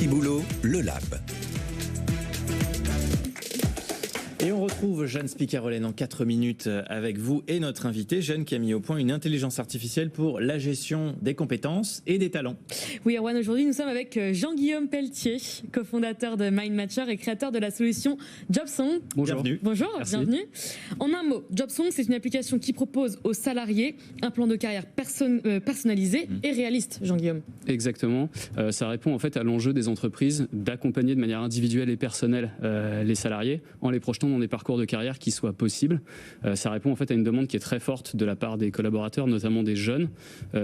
Happy Boulot, le Lab. Et on retrouve Jeanne Spicarolène en 4 minutes avec vous et notre invité, Jeanne, qui a mis au point une intelligence artificielle pour la gestion des compétences et des talents. Oui, Erwan, aujourd'hui nous sommes avec Jean-Guillaume Pelletier, cofondateur de MindMatcher et créateur de la solution Jobsong. Bonjour. Bienvenue. Bonjour, Merci. Bienvenue. En un mot, Jobsong, c'est une application qui propose aux salariés un plan de carrière personnalisé et réaliste, Jean-Guillaume. Exactement. Ça répond en fait à l'enjeu des entreprises d'accompagner de manière individuelle et personnelle les salariés en les projetant dans des parcours de carrière qui soient possibles. Ça répond en fait à une demande qui est très forte de la part des collaborateurs, notamment des jeunes,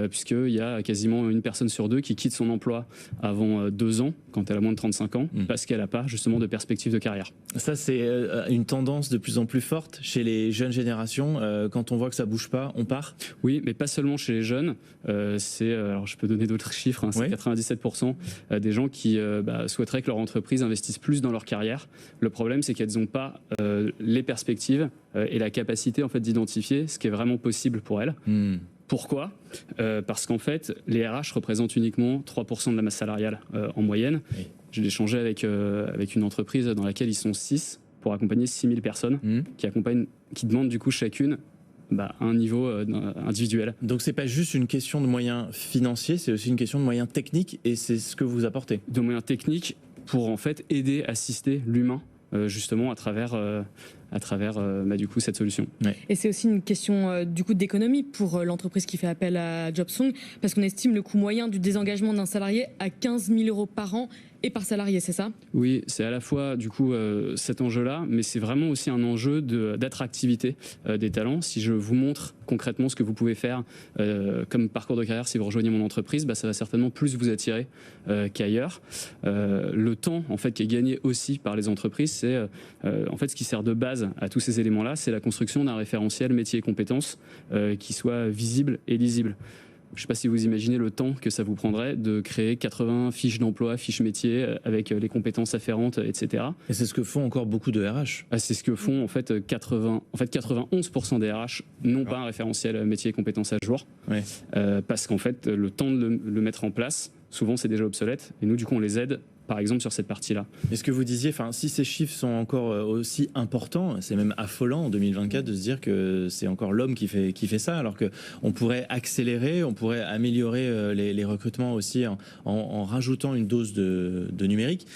puisqu'il y a quasiment une personne sur deux qui quitte son emploi avant 2 ans, quand elle a moins de 35 ans, parce qu'elle n'a pas justement de perspective de carrière. Ça, c'est une tendance de plus en plus forte chez les jeunes générations. Quand on voit que ça bouge pas, on part. Oui, mais pas seulement chez les jeunes. Alors je peux donner d'autres chiffres, hein, c'est Ouais. 97% des gens qui souhaiteraient que leur entreprise investisse plus dans leur carrière. Le problème, c'est qu'elles n'ont pas les perspectives et la capacité en fait d'identifier ce qui est vraiment possible pour elles. Pourquoi ? Parce qu'en fait, les RH représentent uniquement 3% de la masse salariale en moyenne. Oui. J'ai échangé avec une entreprise dans laquelle ils sont 6 pour accompagner 6000 personnes qui demandent du coup chacune un niveau individuel. Donc c'est pas juste une question de moyens financiers, c'est aussi une question de moyens techniques, et c'est ce que vous apportez. De moyens techniques pour en fait aider, assister l'humain justement à travers du coup cette solution. Ouais. Et c'est aussi une question du coup d'économie pour l'entreprise qui fait appel à Jobsong, parce qu'on estime le coût moyen du désengagement d'un salarié à 15 000 € par an et par salarié, c'est ça ? Oui, c'est à la fois du coup cet enjeu-là, mais c'est vraiment aussi un enjeu d'attractivité des talents. Si je vous montre concrètement ce que vous pouvez faire comme parcours de carrière si vous rejoignez mon entreprise, ça va certainement plus vous attirer qu'ailleurs. Le temps en fait qui est gagné aussi par les entreprises, c'est en fait ce qui sert de base à tous ces éléments-là, c'est la construction d'un référentiel métier et compétences qui soit visible et lisible. Je ne sais pas si vous imaginez le temps que ça vous prendrait de créer 80 fiches d'emploi, fiches métiers avec les compétences afférentes, etc. Et c'est ce que font encore beaucoup de RH. C'est ce que font en fait 91% des RH n'ont pas un référentiel métier et compétences à jour. Ouais. Parce qu'en fait le temps de le mettre en place, souvent c'est déjà obsolète. Et nous du coup on les aide par exemple sur cette partie-là. Et ce que vous disiez, si ces chiffres sont encore aussi importants, c'est même affolant en 2024 de se dire que c'est encore l'homme qui fait ça, alors qu'on pourrait accélérer, on pourrait améliorer les recrutements aussi en rajoutant une dose de numérique.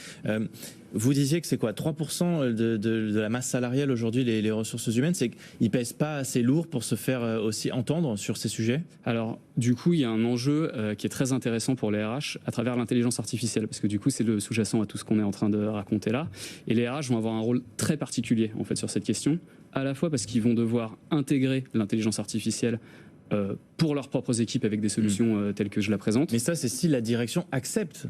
Vous disiez que c'est quoi, 3% de la masse salariale aujourd'hui, les ressources humaines, c'est qu'ils pèsent pas assez lourd pour se faire aussi entendre sur ces sujets ? Alors, du coup, il y a un enjeu qui est très intéressant pour les RH à travers l'intelligence artificielle, parce que du coup, c'est le sous-jacent à tout ce qu'on est en train de raconter là. Et les RH vont avoir un rôle très particulier, en fait, sur cette question, à la fois parce qu'ils vont devoir intégrer l'intelligence artificielle pour leurs propres équipes avec des solutions telles que je la présente. Mais ça, c'est si la direction accepte.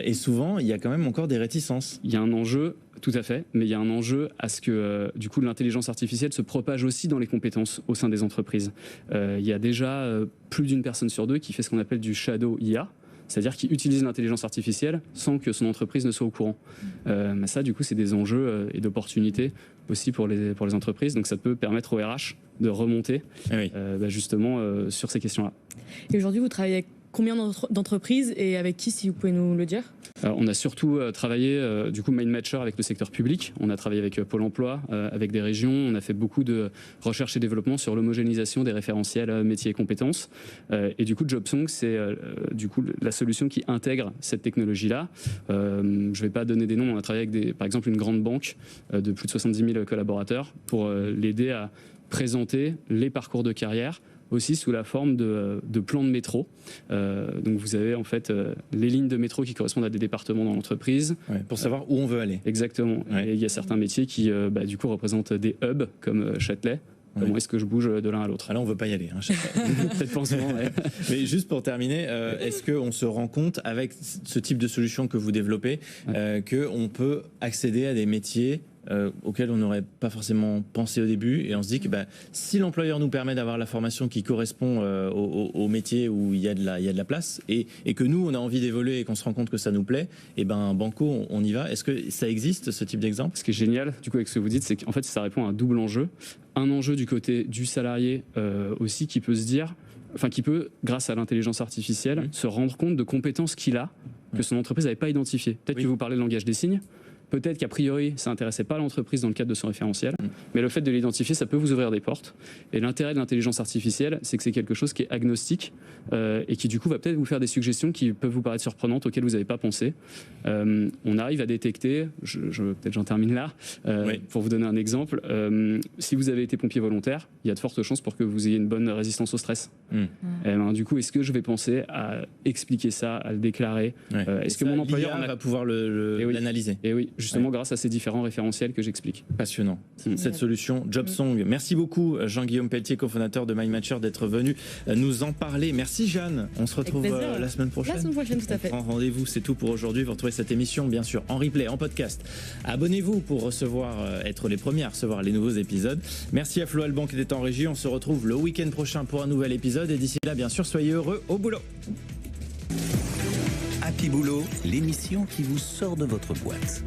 Et souvent, il y a quand même encore des réticences. Il y a un enjeu, tout à fait, mais il y a un enjeu à ce que du coup l'intelligence artificielle se propage aussi dans les compétences au sein des entreprises. Il y a déjà plus d'une personne sur 2 qui fait ce qu'on appelle du shadow IA, c'est-à-dire qui utilise l'intelligence artificielle sans que son entreprise ne soit au courant. Ça, du coup, c'est des enjeux et d'opportunités aussi pour les entreprises. Donc ça peut permettre aux RH de remonter justement sur ces questions-là. Et aujourd'hui, vous travaillez avec combien d'entreprises et avec qui, si vous pouvez nous le dire ? On a surtout travaillé, du coup, MindMatcher avec le secteur public. On a travaillé avec Pôle emploi, avec des régions. On a fait beaucoup de recherche et développement sur l'homogénéisation des référentiels métiers et compétences. Et du coup, Jobsong, c'est du coup la solution qui intègre cette technologie-là. Je ne vais pas donner des noms. On a travaillé avec, par exemple, une grande banque de plus de 70 000 collaborateurs pour l'aider à présenter les parcours de carrière aussi sous la forme de plans de métro. Donc vous avez en fait les lignes de métro qui correspondent à des départements dans l'entreprise. Ouais, pour savoir où on veut aller. Exactement. Ouais. Et il y a certains métiers qui du coup représentent des hubs comme Châtelet. Comment est-ce que je bouge de l'un à l'autre ? Ah là, on ne veut pas y aller. Peut-être pas en ce moment, ouais. Mais juste pour terminer, est-ce qu'on se rend compte, avec ce type de solution que vous développez, qu'on peut accéder à des métiers auxquels on n'aurait pas forcément pensé au début, et on se dit que si l'employeur nous permet d'avoir la formation qui correspond au métier où il y a de la place, et que nous, on a envie d'évoluer et qu'on se rend compte que ça nous plaît, et banco, on y va. Est-ce que ça existe, ce type d'exemple ? Ce qui est génial, du coup, avec ce que vous dites, c'est qu'en fait, ça répond à un double enjeu. Un enjeu du côté du salarié aussi qui peut se dire, qui peut, grâce à l'intelligence artificielle, se rendre compte de compétences qu'il a que son entreprise n'avait pas identifié. Peut-être que vous parlez le langage des signes. Peut-être qu'a priori, ça n'intéressait pas l'entreprise dans le cadre de son référentiel, mais le fait de l'identifier, ça peut vous ouvrir des portes. Et l'intérêt de l'intelligence artificielle, c'est que c'est quelque chose qui est agnostique et qui du coup va peut-être vous faire des suggestions qui peuvent vous paraître surprenantes, auxquelles vous n'avez pas pensé. On arrive à détecter, peut-être j'en termine là, pour vous donner un exemple, si vous avez été pompier volontaire, il y a de fortes chances pour que vous ayez une bonne résistance au stress. Du coup, est-ce que je vais penser à expliquer ça, à le déclarer Est-ce que mon employeur va pouvoir l'analyser? Et oui. Justement, grâce à ces différents référentiels que j'explique. Passionnant. Cette solution JobSong. Merci beaucoup, Jean-Guillaume Pelletier, cofondateur de MindMatcher, d'être venu nous en parler. Merci, Jeanne. On se retrouve la semaine prochaine. La semaine prochaine, tout à fait. On prend rendez-vous. C'est tout pour aujourd'hui. Vous retrouvez cette émission, bien sûr, en replay, en podcast. Abonnez-vous pour être les premiers à recevoir les nouveaux épisodes. Merci à Flo Alban qui était en régie. On se retrouve le week-end prochain pour un nouvel épisode. Et d'ici là, bien sûr, soyez heureux au boulot. Happy Boulot, l'émission qui vous sort de votre boîte.